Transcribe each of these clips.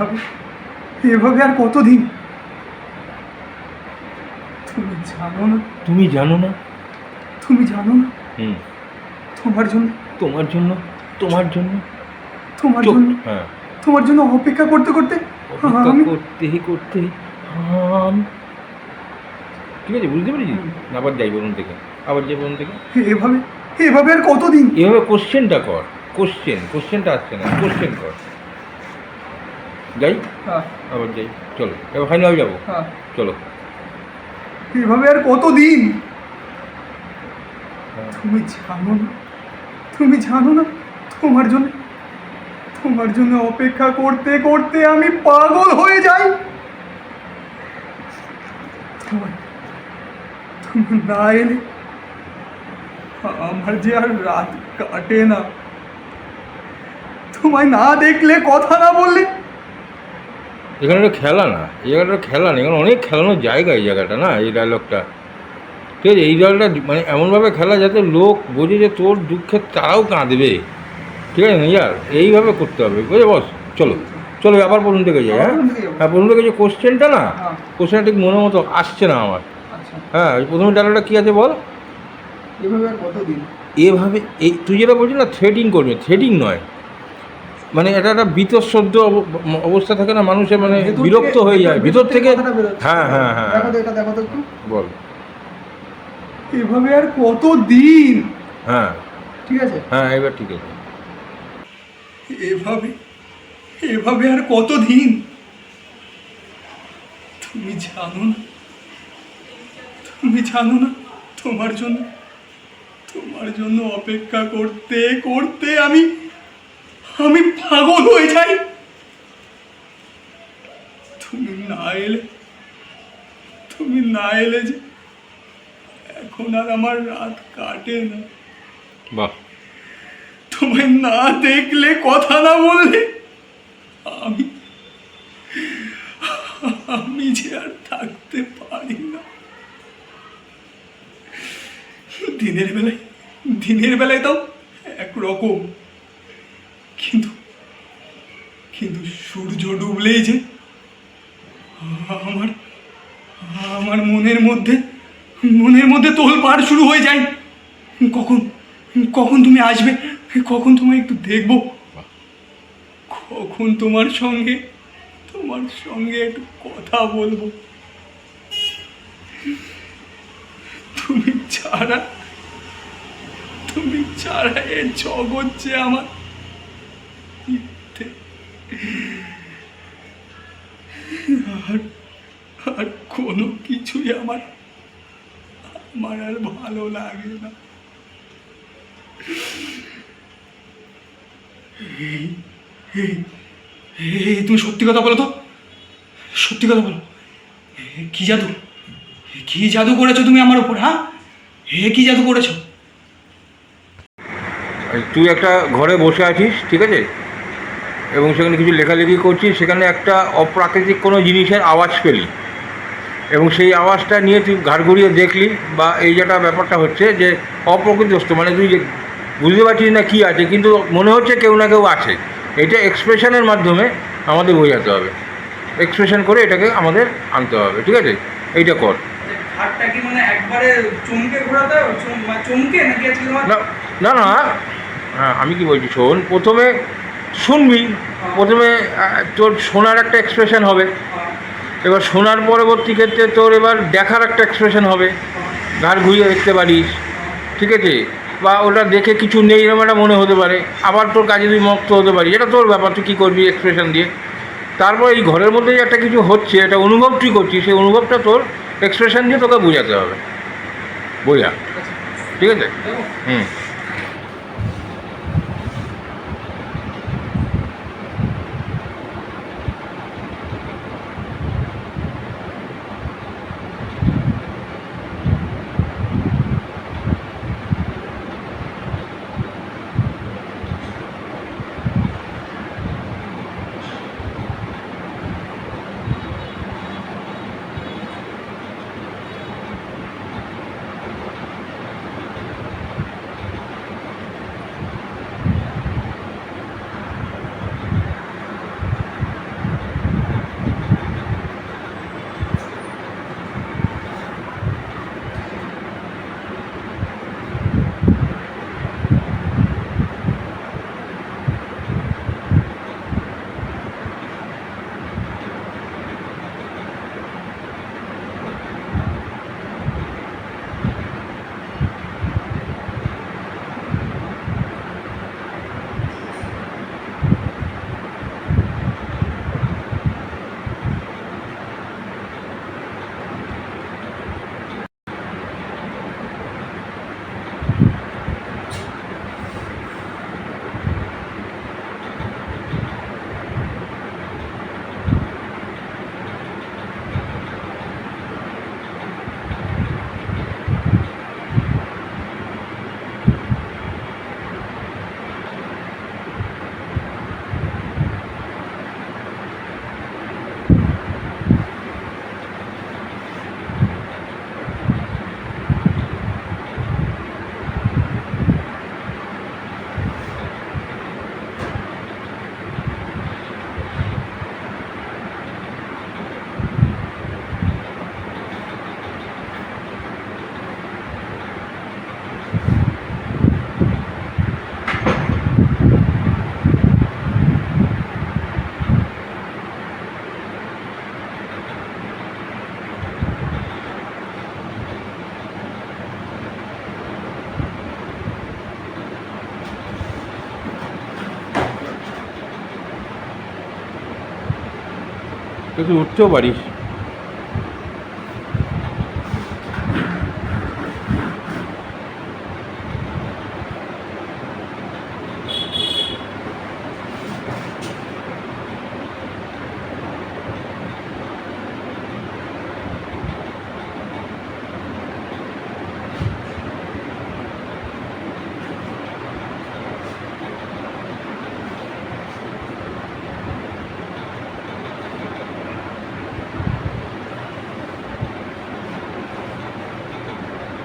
এভাবে এভাবে আর কতদিন? তুমি জানো না, তুমি জানো না? তুমি জানো না, হুম। তোমার জন্য তোমার জন্য, তোমার জন্য, তোমার চোখ, জন্য হ্যাঁ, তোমার জন্য অপেক্ষা করতে করতে অপেক্ষা আমি করতেই করতেই ঠিক আছে, বুঝতে পেরেছি। আবার যাই বলুন থেকে, আবার যাই বলুন থেকে। এভাবে এভাবে আর কতদিন? এভাবে কোশ্চেনটা কর, কোশ্চেনটা আসছে না, কোশ্চেন কর। যাই, হ্যাঁ, আবার যাই, চলো এবার ফাইনাল যাবো, হ্যাঁ। চলো। এভাবে আর কতদিন? তুমি জানো না, তুমি জানো না, তোমার জন্য তোমার জন্য অপেক্ষা করতে করতে আমি পাগল হয়ে যাই। তোমার তুমি না এলে আমার যে আর রাত কাটে না। তোমায় না দেখলে, কথা না বললে এখানে একটা খেলা না, এই জায়গাটা খেলা না, এখানে অনেক খেলানোর জায়গা এই জায়গাটা, না এই ডায়লগটা, ঠিক আছে। এই ডায়লগটা মানে এমনভাবে খেলা যাতে লোক বোঝে যে তোর দুঃখে তারাও কাঁদবে, ঠিক আছে না ইয়ার, এইভাবে করতে হবে, বুঝে বস। চলো চলো আবার প্রথম থেকে যাই। হ্যাঁ, হ্যাঁ, প্রথম থেকে যে কোশ্চেনটা না, কোশ্চেনটা ঠিক মনের মতো আসছে না আমার। আচ্ছা, হ্যাঁ, ওই প্রথম ডায়লগটা কী আছে বল? এভাবে আর কতদিন? এভাবে, এই তুই যেটা বলছিস না, থ্রেডিং করবে, থ্রেডিং নয়, মানে এটা একটা বীতশ্রদ্ধ অবস্থা থাকে না মানুষের, মানে বিরক্ত হয়ে যায় ভিতর থেকে। হ্যাঁ হ্যাঁ হ্যাঁ, দেখো তো, এটা দেখো তো একটু। বল। এভাবে আর কতদিন? হ্যাঁ ঠিক আছে, হ্যাঁ, এবার ঠিক আছে। এভাবে এভাবে আর কতদিন? তুমি জানো না, তুমি জানো না, তোমার জন্য তোমার জন্য অপেক্ষা করতে করতে আমি আমি পাগল হয়ে যাই। তুমি না এলে, তুমি না এলে যে এখন আর আমার রাত কাটে না। বাহ, তোমায় না দেখলে, কথা না বললে আমি আমি যে আর থাকতে পারি না। দিনের বেলায় তাও একরকম, কিন্তু কিন্তু সূর্য ডুবলেই যে আমার আমার মনের মধ্যে তোলপাড় শুরু হয়ে যায়। কখন কখন তুমি আসবে, কখন তোমায় একটু দেখবো, কখন তোমার সঙ্গে একটু কথা বলবো। তুমি ছাড়া এ জগৎ যে আমার মিথ্যে। আর আর কোনো কিছুই আমার আর ভালো লাগে না। তুমি সত্যি কথা বলো তো, সত্যি কথা বলো, কি জাদু করেছো তুমি আমার উপর? হ্যাঁ, কি জাদু করেছো? তুই একটা ঘরে বসে আছিস, ঠিক আছে, এবং সেখানে কিছু লেখালেখি করছিস, সেখানে একটা অপ্রাকৃতিক কোনো জিনিসের আওয়াজ পেলি, এবং সেই আওয়াজটা নিয়ে তুই ঘাড় ঘুরিয়ে দেখলি, বা এই যেটা ব্যাপারটা হচ্ছে যে অপ্রকৃতিস্থ, মানে তুই যে বুঝতে পারছিস না কী আছে, কিন্তু মনে হচ্ছে কেউ না কেউ আছে। এটা এক্সপ্রেশনের মাধ্যমে আমাদের বোঝাতে হবে, এক্সপ্রেশন করে এটাকে আমাদের আনতে হবে, ঠিক আছে। এইটা কর। হাতটা কি মানে একবারে চমকে ঘোরাতে হবে? চমকে নাকি আজকে না না না, হ্যাঁ, আমি কি বলছি শোন, প্রথমে শুনবি, প্রথমে তোর শোনার একটা এক্সপ্রেশন হবে, এবার শোনার পরবর্তী ক্ষেত্রে তোর এবার দেখার একটা এক্সপ্রেশন হবে, ঘাড় ঘুরিয়ে দেখতে পারিস, ঠিক আছে, বা ওটা দেখে কিছু নেই এরকম একটা মনে হতে পারে, আবার তোর কাজে তুই মুক্ত হতে পারিস, এটা তোর ব্যাপার, তুই কী করবি এক্সপ্রেশন দিয়ে। তারপর এই ঘরের মধ্যে যে একটা কিছু হচ্ছে, এটা অনুভব তুই করছিস, সেই অনুভবটা তোর এক্সপ্রেশন দিয়ে তোকে বোঝাতে হবে, বোঝা, ঠিক আছে। হুম। তুই উঠতেও পারিস।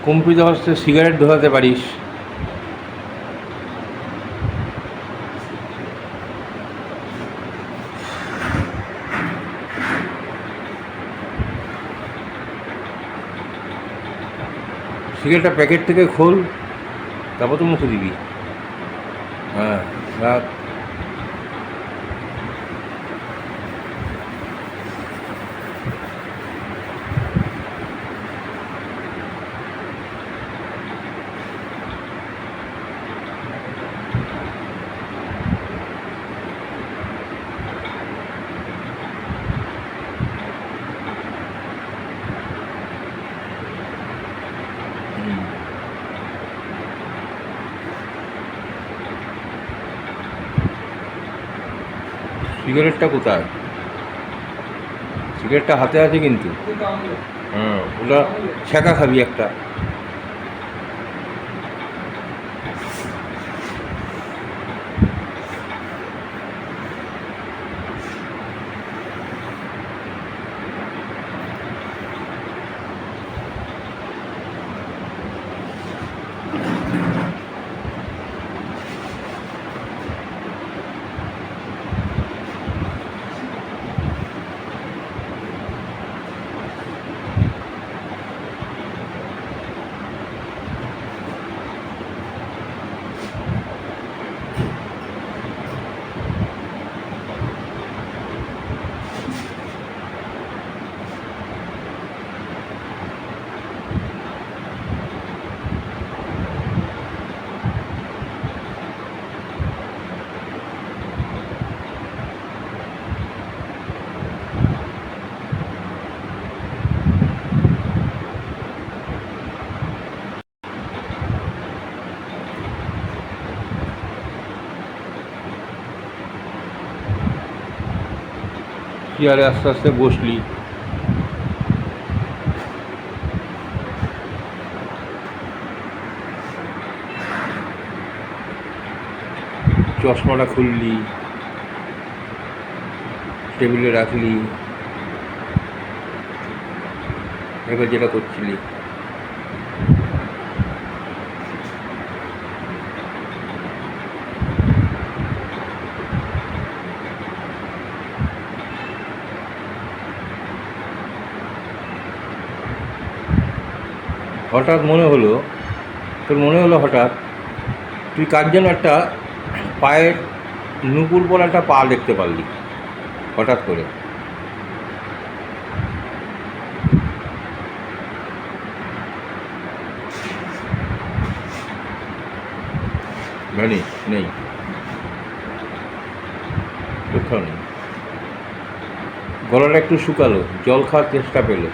কম্পিত হস্তে সিগারেট ধরাতে পারিস। সিগারেটটা প্যাকেট থেকে খোল, তারপর তো মুখে দিবি। হ্যাঁ, রাখ। সিগারেটটা কোথায়? সিগারেটটা হাতে আছে কিন্তু। হ্যাঁ, ওটা ছ্যাঁকা খাবি একটা। চেয়ারে আস্তে আস্তে বসলি। চশমাটা খুললি, টেবিলে রাখলি, এবার যেটা করছিলি। হঠাৎ মনে হলো, তোর মনে হলো হঠাৎ তুই কার যেন একটা পায়ের নুপুর পর একটা পা দেখতে পারলি হঠাৎ করে। জানি নেই, কোথাও নেই। গলাটা একটু শুকালো, জল খাওয়ার চেষ্টা পেলো।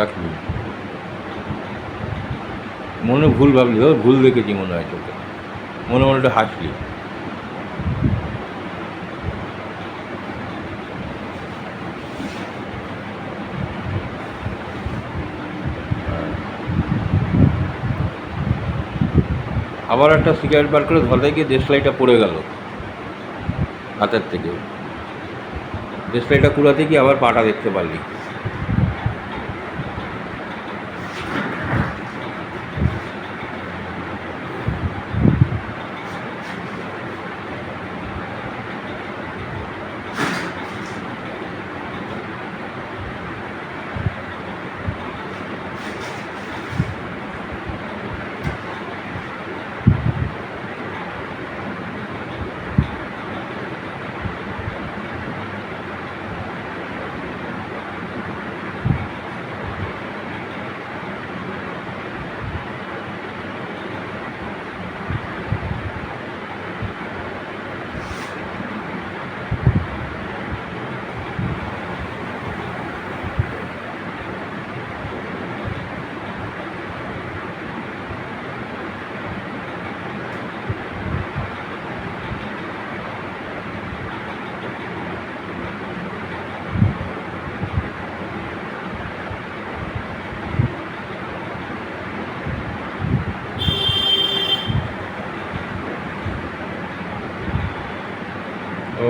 রাখলি, মনে ভুল ভাবলি, ও ভুল দেখেছি মনে হয় তোকে, মনে মনে একটু হাসলি। আবার একটা সিগারেট বার করে ধরাতে গিয়ে দেশলাইটা পড়ে গেল হাতের থেকে। দেশলাইটা কুড়াতে গিয়ে আবার পাটা দেখতে পারলি।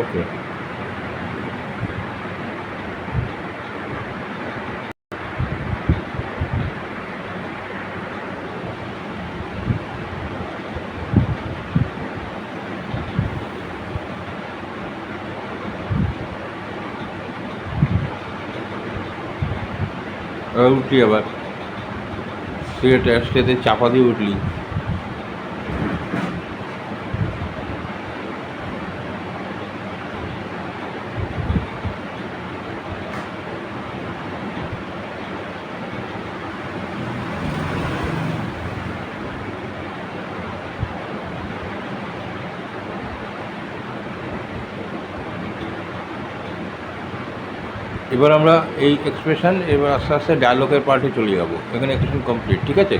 ওকে। এবার উঠলি, আবার সিগারেট অ্যাশটেতে চাপা দিয়ে উঠলি। এবার আমরা এই এক্সপ্রেশন এবার আস্তে আস্তে ডায়লগের পার্টে চলে যাবো। এখানে এক্সপ্রেশন কমপ্লিট, ঠিক আছে।